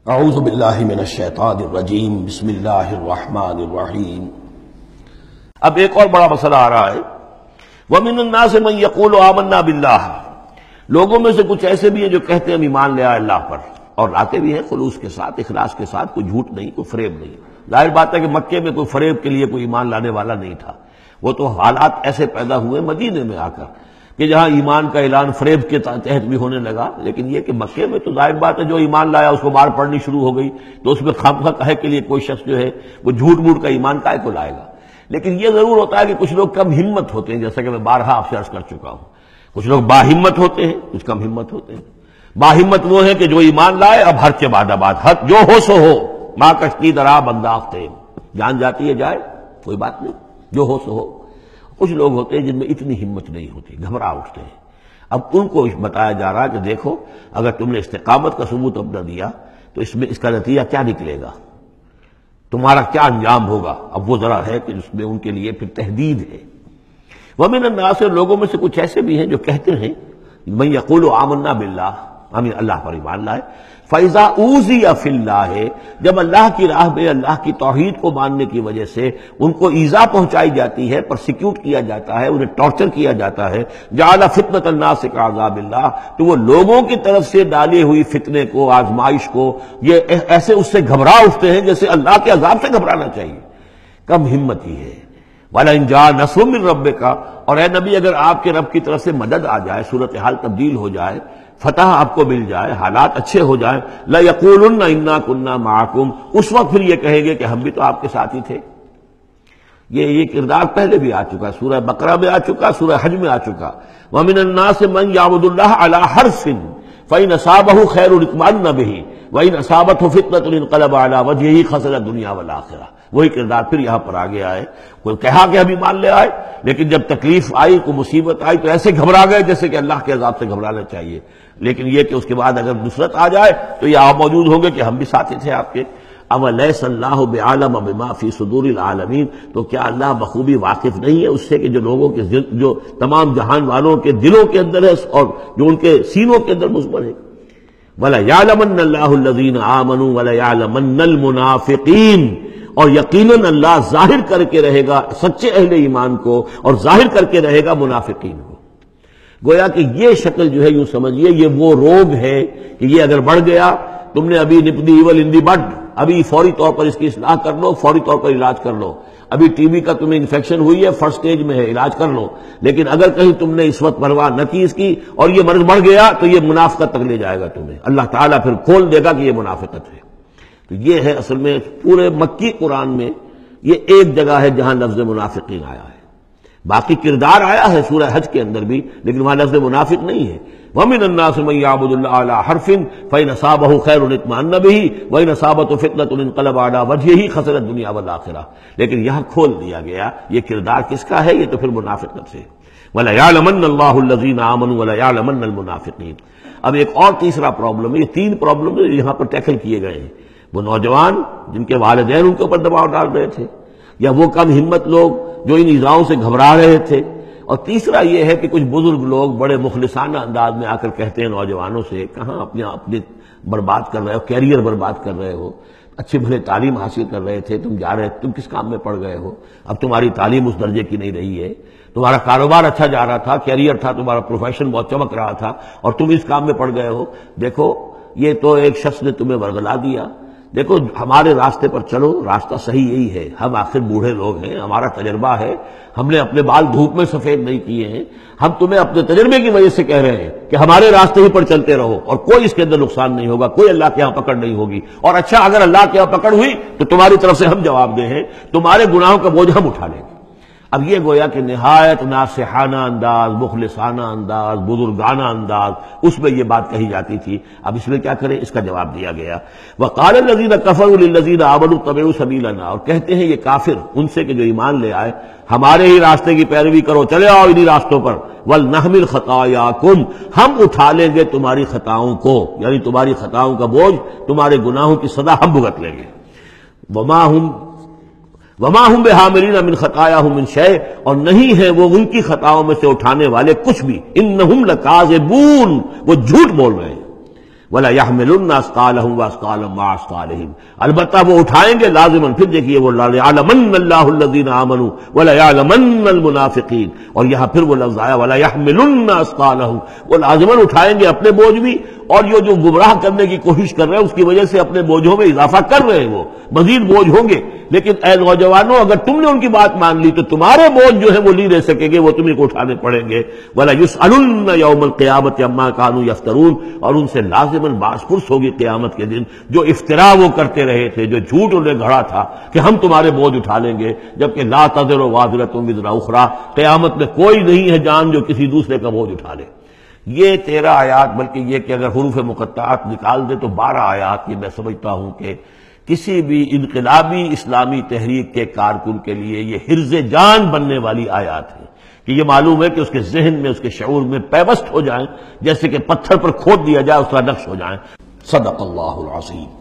اعوذ باللہ من الشیطان الرجیم بسم اللہ الرحمن الرحیم۔ اب ایک اور بڑا مسئلہ آ رہا ہے، وَمِنَ النَّاسِ مَن يَقُولُ آمَنَّا بِاللَّهِ، لوگوں میں سے کچھ ایسے بھی ہیں جو کہتے ہیں ہم ایمان لے آئے اللہ پر، اور لاتے بھی ہیں خلوص کے ساتھ، اخلاص کے ساتھ، کوئی جھوٹ نہیں، کوئی فریب نہیں۔ ظاہر بات ہے کہ مکے میں کوئی فریب کے لیے کوئی ایمان لانے والا نہیں تھا، وہ تو حالات ایسے پیدا ہوئے مدینے میں آ کر کہ جہاں ایمان کا اعلان فریب کے تحت بھی ہونے لگا، لیکن یہ کہ مکے میں تو ظاہر بات ہے جو ایمان لایا اس کو مار پڑنی شروع ہو گئی، تو اس میں خامخواہ کہے کے لیے کوئی شخص جو ہے وہ جھوٹ موٹ کا ایمان کائے کو لائے گا۔ لیکن یہ ضرور ہوتا ہے کہ کچھ لوگ کم ہمت ہوتے ہیں، جیسا کہ میں بارہا آپ سے عرض کر چکا ہوں، کچھ لوگ باہمت ہوتے ہیں، کچھ کم ہمت ہوتے ہیں۔ باہمت وہ ہیں کہ جو ایمان لائے اب ہر کے بعد آباد، حد جو ہو سو ہو، ماں کشتی درا بنداختے، جان جاتی ہے جائے کوئی بات نہیں، جو ہو سو ہو۔ کچھ لوگ ہوتے ہیں جن میں اتنی ہمت نہیں ہوتی، گھبرا اٹھتے ہیں۔ اب ان کو بتایا جا رہا ہے کہ دیکھو اگر تم نے استقامت کا ثبوت اپنا دیا تو اس میں اس کا نتیجہ کیا نکلے گا، تمہارا کیا انجام ہوگا۔ اب وہ ذرا ہے کہ اس میں ان کے لیے پھر تحدید ہے۔ وَمِنَ النَّاسِ، لوگوں میں سے کچھ ایسے بھی ہیں جو کہتے ہیں مَن يَقُولُ آمَنَّا بِاللَّهِ، ہم اللہ پر ایمان لائے، فَإِذَا أُوذِيَ فِي اللَّهِ، جب اللہ کی راہ میں اللہ کی توحید کو ماننے کی وجہ سے ان کو ایذا پہنچائی جاتی ہے، پرسیکیوٹ کیا جاتا ہے، انہیں ٹارچر کیا جاتا ہے، جعل فتنة الناس كعذاب اللہ، تو وہ لوگوں کی طرف سے ڈالی ہوئی فتنے کو، آزمائش کو، یہ ایسے اس سے گھبرا اٹھتے ہیں جیسے اللہ کے عذاب سے گھبرانا چاہیے۔ کم ہمتی ہے۔ وَلَئِن جَاءَ نَصْرٌ مِّن رَّبِّكَ، اور اے نبی اگر آپ کے رب کی طرف سے مدد آ جائے، صورتحال تبدیل ہو جائے، فتح آپ کو مل جائے، حالات اچھے ہو جائیں، لَيَقُولُنَّ إِنَّا كُنَّا مَعَكُمْ، اس وقت پھر یہ کہیں گے کہ ہم بھی تو آپ کے ساتھ ہی تھے۔ یہ کردار پہلے بھی آ چکا، سورہ بقرہ میں آ چکا، سورہ حج میں آ چکا۔ وَمِنَ النَّاسِ مَن يَعْبُدُ اللَّهَ عَلَىٰ حَرْفٍ فَإِنْ أَصَابَهُ خَيْرٌ اطْمَأَنَّ بِهِ وَإِنْ أَصَابَتْهُ فِتْنَةٌ انقلب عَلَىٰ وَجْهِهِ خَسِرَ الدُّنْيَا وَالْآخِرَةَ۔ وہی کردار پھر یہاں پر آ گیا ہے۔ کوئی کہا کہ ہم ایمان لے آئے، لیکن جب تکلیف آئی، کوئی مصیبت آئی تو ایسے گھبرا گئے جیسے کہ اللہ کے عذاب سے گھبرانا چاہیے، لیکن یہ کہ اس کے بعد اگر نصرت آ جائے تو یہ آپ موجود ہوں گے کہ ہم بھی ساتھی تھے آپ کے۔ اَوَلَيْسَ اللَّهُ بِعَالَمَ بِمَا فِي صُدُورِ الْعَالَمِينَ، تو کیا اللہ بخوبی واقف نہیں ہے اس سے کہ جو لوگوں کے جو تمام جہان والوں کے دلوں کے اندر ہے اور جو ان کے سینوں کے اندر مضمر ہے۔ وَلَيَعْلَمَنَّ اللَّهُ الَّذِينَ آمَنُوا وَلَيَعْلَمَنَّ الْمُنَافِقِينَ، اور یقیناً اللہ ظاہر کر کے رہے گا سچے اہل ایمان کو اور ظاہر کر کے رہے گا منافقین کو۔ گویا کہ یہ شکل جو ہے یوں سمجھیے یہ وہ روگ ہے کہ یہ اگر بڑھ گیا، تم نے ابھی نپ دی ایول ان دی بڈ، ابھی فوری طور پر اس کی اصلاح کر لو، فوری طور پر علاج کر لو۔ ابھی ٹی بی کا تمہیں انفیکشن ہوئی ہے، فرسٹ سٹیج میں ہے، علاج کر لو۔ لیکن اگر کہیں تم نے اس وقت پرواہ نہ کی اس کی اور یہ مرض بڑھ گیا تو یہ منافقت تک لے جائے گا تمہیں، اللہ تعالیٰ پھر کھول دے گا کہ یہ منافقت ہے۔ تو یہ ہے اصل میں پورے مکی قرآن میں یہ ایک جگہ ہے جہاں لفظ منافقین آیا ہے، باقی کردار آیا ہے سورہ حج کے اندر بھی، لیکن وہاں لفظ منافق نہیں ہے۔ وَمِنَ النَّاسِ مَن يَعْبُدُ اللَّهَ عَلَىٰ حَرْفٍ فَإِنْ أَصَابَهُ خَيْرٌ اطْمَأَنَّ بِهِ وَإِنْ أَصَابَتْهُ فِتْنَةٌ انقلب عَلَىٰ وَجْهِهِ خَسِرَ الدُّنْيَا وَالْآخِرَةَ، لیکن یہاں کھول دیا گیا یہ کردار کس کا ہے، یہ تو پھر منافقت سے۔ وَلَيَعْلَمَنَّ اللَّهُ الَّذِينَ آمَنُوا وَلَيَعْلَمَنَّ الْمُنَافِقِينَ۔ اب ایک اور تیسرا پرابلم ہے، یہ تین پرابلم یہاں پر ٹیکل کیے گئے ہیں۔ وہ نوجوان جن کے والدین ان کے اوپر دباؤ ڈال رہے تھے، یا وہ کم ہمت لوگ جو ان ایذاؤں سے گھبرا رہے تھے، اور تیسرا یہ ہے کہ کچھ بزرگ لوگ بڑے مخلصانہ انداز میں آ کر کہتے ہیں نوجوانوں سے، کہاں اپنے برباد کر رہے ہو، کیریئر برباد کر رہے ہو، اچھے بھلے تعلیم حاصل کر رہے تھے، تم جا رہے تم کس کام میں پڑ گئے ہو، اب تمہاری تعلیم اس درجے کی نہیں رہی ہے، تمہارا کاروبار اچھا جا رہا تھا، کیریئر تھا، تمہارا پروفیشن بہت چمک رہا تھا، اور تم اس کام میں پڑ گئے ہو۔ دیکھو یہ تو ایک شخص نے تمہیں ورغلا دیا، دیکھو ہمارے راستے پر چلو، راستہ صحیح یہی ہے، ہم آخر بوڑھے لوگ ہیں، ہمارا تجربہ ہے، ہم نے اپنے بال دھوپ میں سفید نہیں کیے ہیں، ہم تمہیں اپنے تجربے کی وجہ سے کہہ رہے ہیں کہ ہمارے راستے ہی پر چلتے رہو اور کوئی اس کے اندر نقصان نہیں ہوگا، کوئی اللہ کے ہاں پکڑ نہیں ہوگی، اور اچھا اگر اللہ کے ہاں پکڑ ہوئی تو تمہاری طرف سے ہم جواب دہ ہیں، تمہارے گناہوں کا بوجھ ہم اٹھا لیں گے۔ اب یہ گویا کہ نہایت ناصحانہ انداز، مخلصانہ انداز، بزرگانہ انداز، اس میں یہ بات کہی جاتی تھی۔ اب اس میں کیا کریں، اس کا جواب دیا گیا۔ وَقَالَ الَّذِينَ كَفَرُوا لِلَّذِينَ آمَنُوا اتَّبِعُوا سَبِيلَنَا، اور کہتے ہیں یہ کافر ان سے کہ جو ایمان لے آئے، ہمارے ہی راستے کی پیروی کرو، چلے آؤ انہی راستوں پر۔ وَلْنَحْمِلْ خَطَايَاكُمْ، ہم اٹھا لیں گے تمہاری خطاؤں کو، یعنی تمہاری خطاؤں کا بوجھ، تمہارے گناہوں کی سزا ہم بھگت لیں گے۔ وما ہم بحاملین من خطایاہم من شیء، اور نہیں ہے وہ ان کی خطاؤں میں سے اٹھانے والے کچھ بھی، انہم لکاذبون، وہ جھوٹ بول رہے ہیں۔ وَلَا يَحْمِلُنَّ أَثْقَالَهُمْ وَأَثْقَالًا مَعَ أَثْقَالِهِمْ، البتہ وہ اٹھائیں گے لازماً. پھر دیکھیے وہ لَيَعْلَمَنَّ اللَّهُ الَّذِينَ آمَنُوا وَلَيَعْلَمَنَّ الْمُنَافِقِينَ، اور یہاں پھر وہ لفظ آیا وَلَا يَحْمِلُنَّ أَثْقَالَهُمْ، وہ لازماً اٹھائیں گے اپنے بوجھ بھی، اور جو گمراہ کرنے کی کوشش کر رہے ہیں اس کی وجہ سے اپنے بوجھوں میں اضافہ کر رہے ہیں، وہ مزید بوجھ ہوں گے. لیکن اے نوجوانوں، اگر تم نے ان کی بات مان لی تو تمہارے بوجھ جو ہے وہ نہیں رہ سکیں گے، وہ تمہیں کو اٹھانے پڑیں گے. وَلَا يُسْأَلُنَّ يَوْمَ الْقِيَامَةِ عَمَّا كَانُوا يَفْتَرُونَ، اور ان سے لازماً باس پرس ہوگی قیامت کے دن جو افترا وہ کرتے رہے تھے، جو جھوٹ انہیں گھڑا تھا کہ ہم تمہارے بوجھ اٹھا لیں گے، جبکہ لا تزر وازرۃ وزر اخری، قیامت میں کوئی نہیں ہے جان جو کسی دوسرے کا بوجھ اٹھا لے. یہ 13 آیات، بلکہ یہ کہ اگر حروف مقطعات نکال دے تو 12 آیات، یہ میں سمجھتا ہوں کہ کسی بھی انقلابی اسلامی تحریک کے کارکن کے لیے یہ حرز جان بننے والی آیات ہیں کہ یہ معلوم ہے کہ اس کے ذہن میں، اس کے شعور میں پیوست ہو جائیں، جیسے کہ پتھر پر کھود دیا جائے اس طرح نقش ہو جائیں. صدق اللہ العظیم.